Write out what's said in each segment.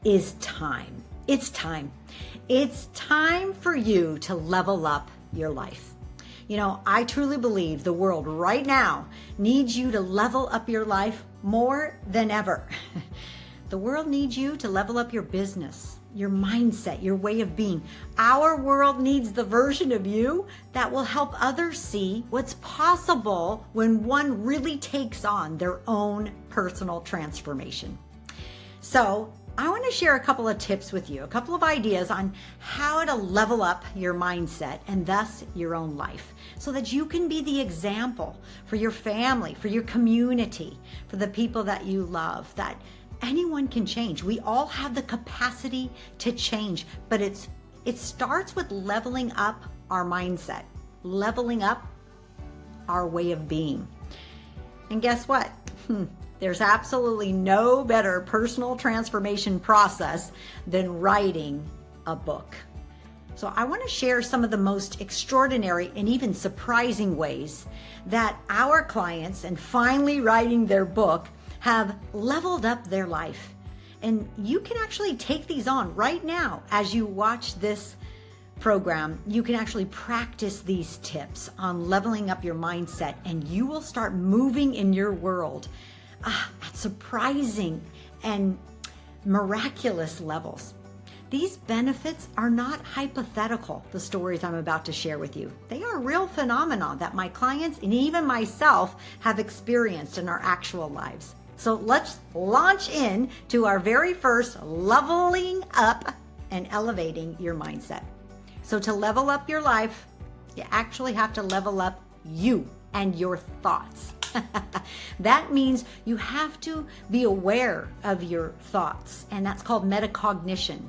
is time. It's time. It's time for you to level up your life. You know, I truly believe the world right now needs you to level up your life more than ever. The world needs you to level up your business, your mindset, your way of being. Our world needs the version of you that will help others see what's possible when one really takes on their own personal transformation. So I want to share a couple of tips with you, a couple of ideas on how to level up your mindset and thus your own life so that you can be the example for your family, for your community, for the people that you love, that anyone can change. We all have the capacity to change, but it starts with leveling up our mindset, leveling up our way of being. And guess what? There's absolutely no better personal transformation process than writing a book. So I want to share some of the most extraordinary and even surprising ways that our clients, and finally writing their book, have leveled up their life. And you can actually take these on right now as you watch this program. You can actually practice these tips on leveling up your mindset, and you will start moving in your world at surprising and miraculous levels. These benefits are not hypothetical, the stories I'm about to share with you. They are real phenomena that my clients and even myself have experienced in our actual lives. So let's launch in to our very first leveling up and elevating your mindset. So to level up your life, you actually have to level up you and your thoughts. That means you have to be aware of your thoughts, and that's called metacognition.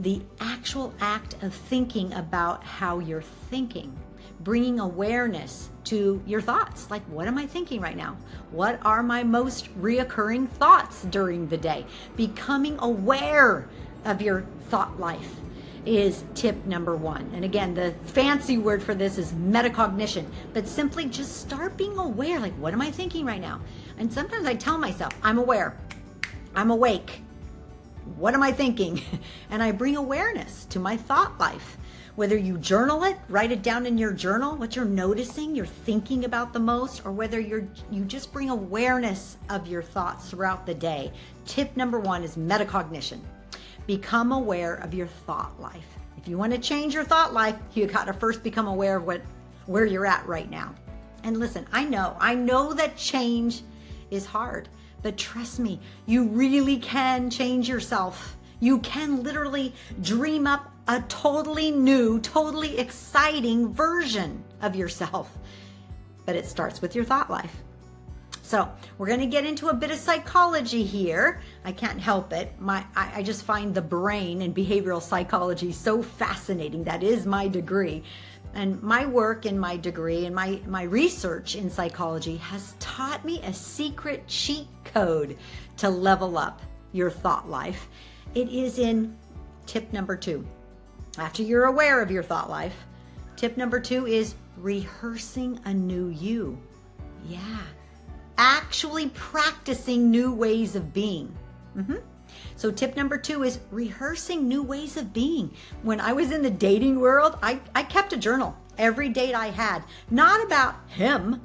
The actual act of thinking about how you're thinking, bringing awareness to your thoughts. Like, what am I thinking right now? What are my most reoccurring thoughts during the day? Becoming aware of your thought life is tip number one. And again, the fancy word for this is metacognition, but simply just start being aware. Like, what am I thinking right now? And sometimes I tell myself, I'm aware, I'm awake. What am I thinking? And I bring awareness to my thought life. Whether you journal it, write it down in your journal, what you're noticing, you're thinking about the most, or whether you just bring awareness of your thoughts throughout the day. Tip number one is metacognition. Become aware of your thought life. If you want to change your thought life, you got to first become aware of where you're at right now. And listen, I know that change is hard, but trust me, you really can change yourself. You can literally dream up a totally new, totally exciting version of yourself. But it starts with your thought life. So we're going to get into a bit of psychology here. I can't help it. I just find the brain and behavioral psychology so fascinating. That is my degree. And my work in my degree and my research in psychology has taught me a secret cheat code to level up your thought life. It is in tip number 2. After you're aware of your thought life, tip number 2 is rehearsing a new you. Yeah. Actually practicing new ways of being. So tip number 2 is rehearsing new ways of being. When I was in the dating world, I kept a journal. Every date I had, not about him,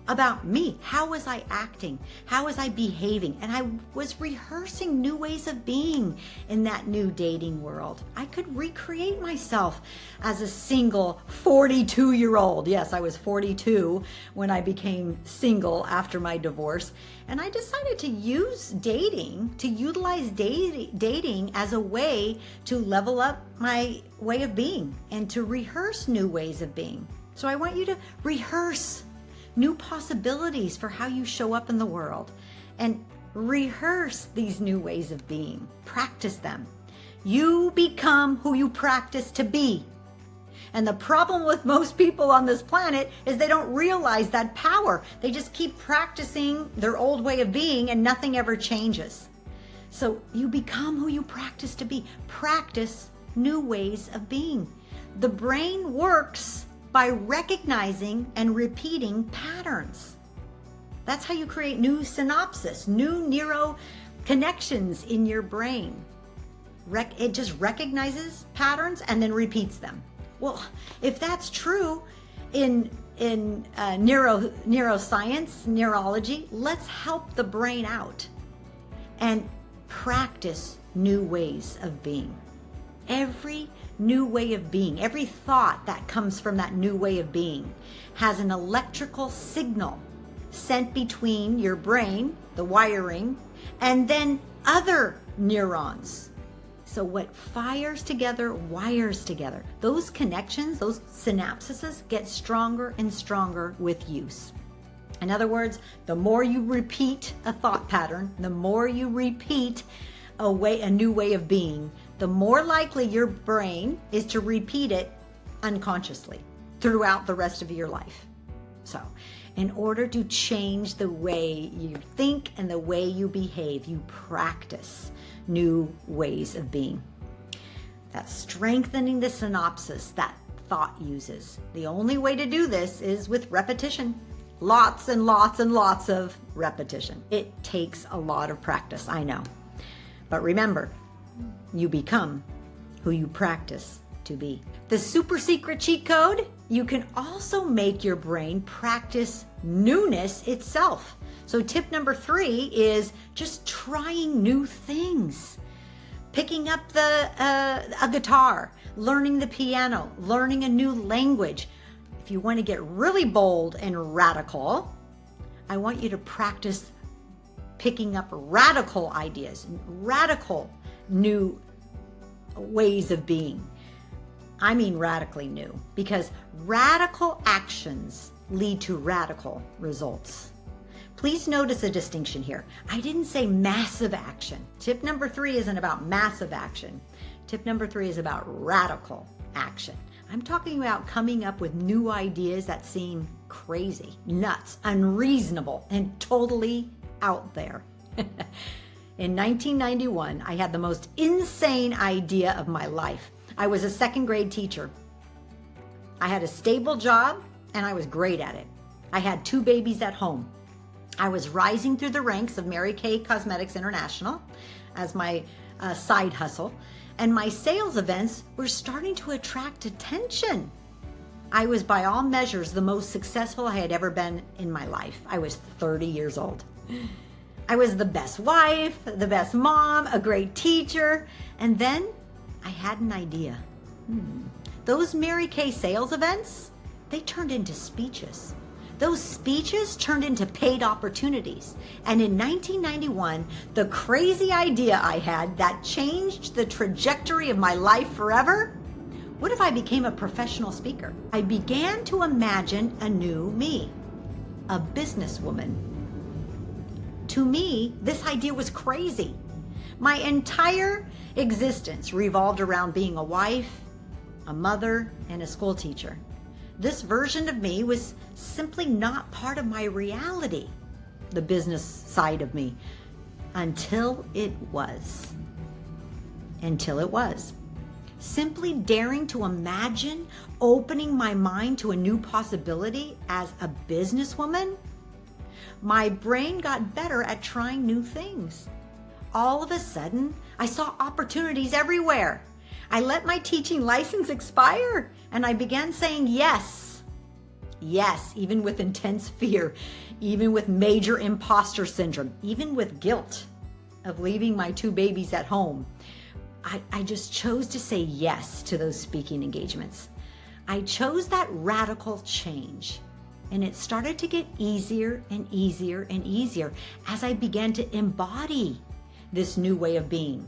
about me. How was I acting? How was I behaving? And I was rehearsing new ways of being in that new dating world. I could recreate myself as a single 42-year-old. Yes, I was 42 when I became single after my divorce. And I decided to utilize dating as a way to level up my way of being and to rehearse new ways of being. So I want you to rehearse new possibilities for how you show up in the world and rehearse these new ways of being. Practice them. You become who you practice to be. And the problem with most people on this planet is they don't realize that power. They just keep practicing their old way of being and nothing ever changes. So you become who you practice to be. Practice new ways of being. The brain works by recognizing and repeating patterns. That's how you create new synapses, new neuro connections in your brain. It just recognizes patterns and then repeats them. Well, if that's true in neuroscience, neurology, let's help the brain out and practice new ways of being. Every new way of being, every thought that comes from that new way of being has an electrical signal sent between your brain, the wiring, and then other neurons. So what fires together, wires together. Those connections, those synapses get stronger and stronger with use. In other words, the more you repeat a thought pattern, the more you repeat a new way of being, the more likely your brain is to repeat it unconsciously throughout the rest of your life. So, in order to change the way you think and the way you behave, you practice new ways of being. That's strengthening the synapses that thought uses. The only way to do this is with repetition. Lots and lots and lots of repetition. It takes a lot of practice, I know. But remember, you become who you practice to be. The super secret cheat code, you can also make your brain practice newness itself. So tip number 3 is just trying new things. Picking up a guitar, learning the piano, learning a new language. If you want to get really bold and radical, I want you to practice picking up radical ideas, radical new ways of being. I mean radically new, because radical actions lead to radical results. Please notice a distinction here. I didn't say massive action. Tip number 3 isn't about massive action. Tip number 3 is about radical action. I'm talking about coming up with new ideas that seem crazy, nuts, unreasonable, and totally out there. In 1991, I had the most insane idea of my life. I was a second grade teacher. I had a stable job and I was great at it. I had 2 babies at home. I was rising through the ranks of Mary Kay Cosmetics International as my side hustle, and my sales events were starting to attract attention. I was by all measures the most successful I had ever been in my life. I was 30 years old. I was the best wife, the best mom, a great teacher, and then I had an idea. Those Mary Kay sales events, they turned into speeches. Those speeches turned into paid opportunities. And in 1991, the crazy idea I had that changed the trajectory of my life forever, what if I became a professional speaker? I began to imagine a new me, a businesswoman. To me, this idea was crazy. My entire existence revolved around being a wife, a mother, and a school teacher. This version of me was simply not part of my reality, the business side of me, until it was. Until it was. Simply daring to imagine opening my mind to a new possibility as a businesswoman, my brain got better at trying new things. All of a sudden, I saw opportunities everywhere. I let my teaching license expire and I began saying yes. Yes, even with intense fear, even with major imposter syndrome, even with guilt of leaving my 2 babies at home. I just chose to say yes to those speaking engagements. I chose that radical change. And it started to get easier and easier and easier as I began to embody this new way of being.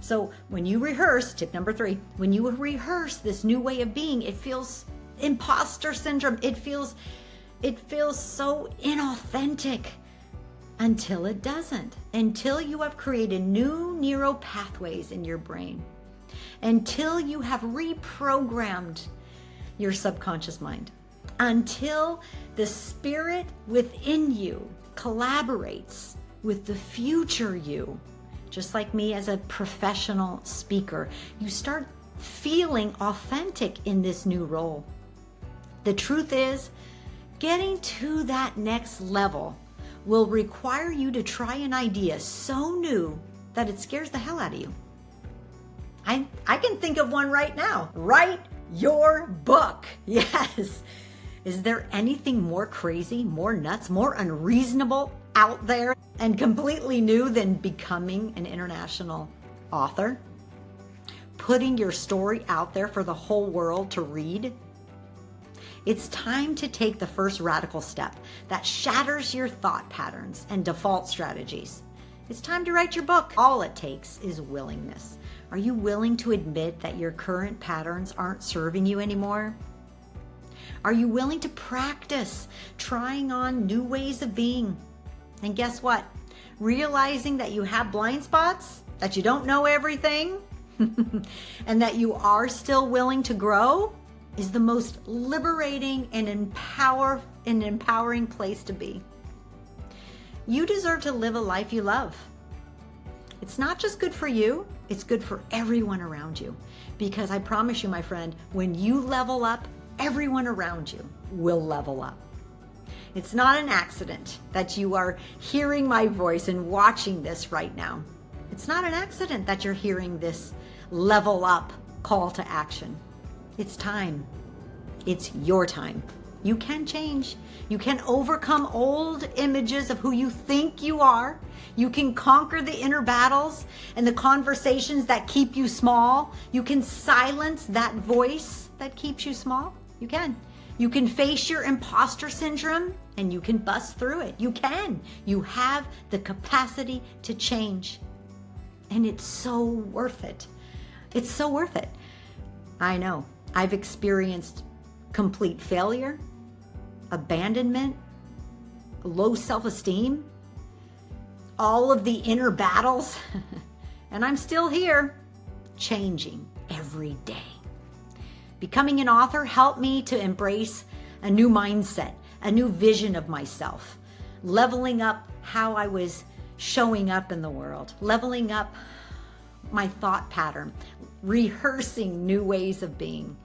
So when you rehearse, tip number 3, when you rehearse this new way of being, it feels imposter syndrome. It feels so inauthentic until it doesn't. Until you have created new neural pathways in your brain. Until you have reprogrammed your subconscious mind. Until the spirit within you collaborates with the future you. Just like me as a professional speaker, you start feeling authentic in this new role. The truth is, getting to that next level will require you to try an idea so new that it scares the hell out of you. I can think of one right now. Write your book. Yes. Is there anything more crazy, more nuts, more unreasonable out there and completely new than becoming an international author? Putting your story out there for the whole world to read? It's time to take the first radical step that shatters your thought patterns and default strategies. It's time to write your book. All it takes is willingness. Are you willing to admit that your current patterns aren't serving you anymore? Are you willing to practice trying on new ways of being? And guess what? Realizing that you have blind spots, that you don't know everything, and that you are still willing to grow is the most liberating and empowering place to be. You deserve to live a life you love. It's not just good for you, it's good for everyone around you. Because I promise you, my friend, when you level up, everyone around you will level up. It's not an accident that you are hearing my voice and watching this right now. It's not an accident that you're hearing this level up call to action. It's time. It's your time. You can change. You can overcome old images of who you think you are. You can conquer the inner battles and the conversations that keep you small. You can silence that voice that keeps you small. You can. You can face your imposter syndrome and you can bust through it. You can. You have the capacity to change. And it's so worth it. It's so worth it. I know. I've experienced complete failure, abandonment, low self-esteem, all of the inner battles, and I'm still here, changing every day. Becoming an author helped me to embrace a new mindset, a new vision of myself, leveling up how I was showing up in the world, leveling up my thought pattern, rehearsing new ways of being.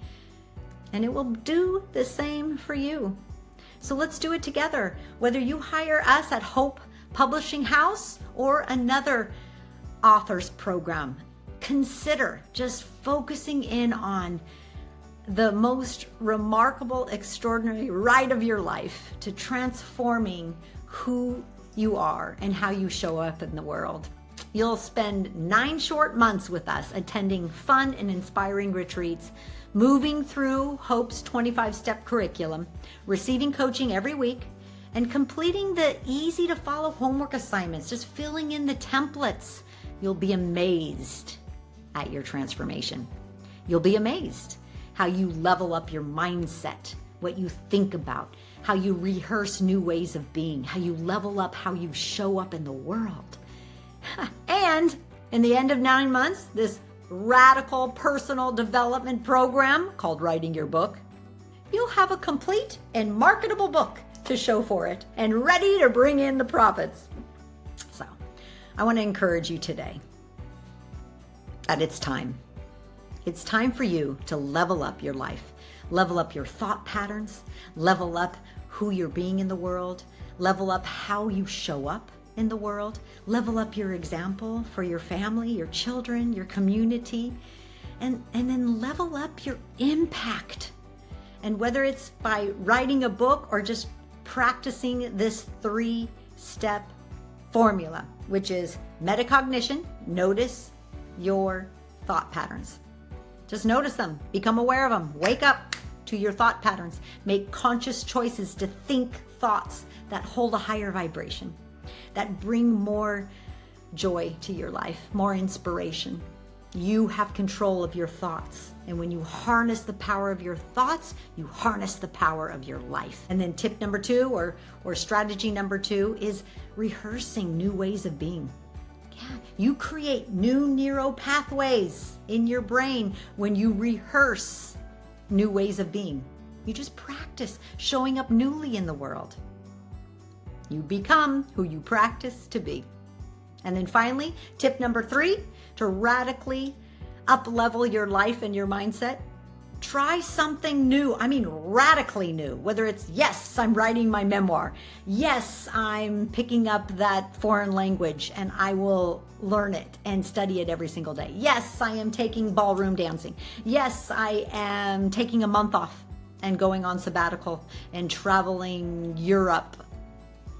And it will do the same for you. So let's do it together. Whether you hire us at Hope Publishing House or another authors program, consider just focusing in on the most remarkable, extraordinary ride of your life to transforming who you are and how you show up in the world. You'll spend 9 short months with us attending fun and inspiring retreats, moving through Hope's 25-step curriculum, receiving coaching every week, and completing the easy to follow homework assignments, just filling in the templates. You'll be amazed at your transformation. You'll be amazed how you level up your mindset, what you think about, how you rehearse new ways of being, how you level up how you show up in the world. And in the end of 9 months, this radical personal development program called Writing Your Book, you'll have a complete and marketable book to show for it and ready to bring in the profits. So I want to encourage you today that it's time. It's time for you to level up your life, level up your thought patterns, level up who you're being in the world, level up how you show up in the world, level up your example for your family, your children, your community, and then level up your impact. And whether it's by writing a book or just practicing this 3-step formula, which is metacognition, notice your thought patterns. Just notice them, become aware of them, wake up to your thought patterns, make conscious choices to think thoughts that hold a higher vibration, that bring more joy to your life, more inspiration. You have control of your thoughts. And when you harness the power of your thoughts, you harness the power of your life. And then tip number 2 or strategy number 2 is rehearsing new ways of being. Yeah, you create new neural pathways in your brain when you rehearse new ways of being. You just practice showing up newly in the world. You become who you practice to be. And then finally, tip number 3, to radically up-level your life and your mindset, Try something new. I mean, radically new. Whether it's, yes, I'm writing my memoir. Yes, I'm picking up that foreign language and I will learn it and study it every single day. Yes, I am taking ballroom dancing. Yes, I am taking a month off and going on sabbatical and traveling Europe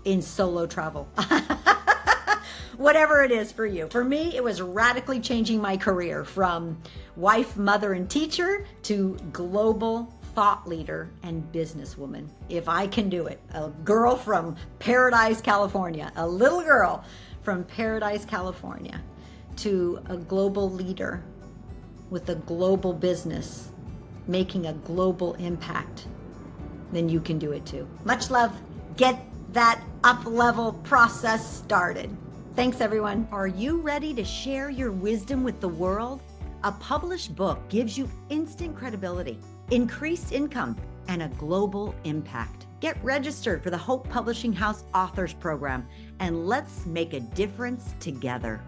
in solo travel. Whatever it is for you. For me, it was radically changing my career from wife, mother, and teacher to global thought leader and businesswoman. If I can do it, a girl from Paradise, California, a little girl from Paradise, California, to a global leader with a global business, making a global impact, then you can do it too. Much love. Get that up-level process started. Thanks, everyone. Are you ready to share your wisdom with the world? A published book gives you instant credibility, increased income, and a global impact. Get registered for the Hope Publishing House Authors Program, and let's make a difference together.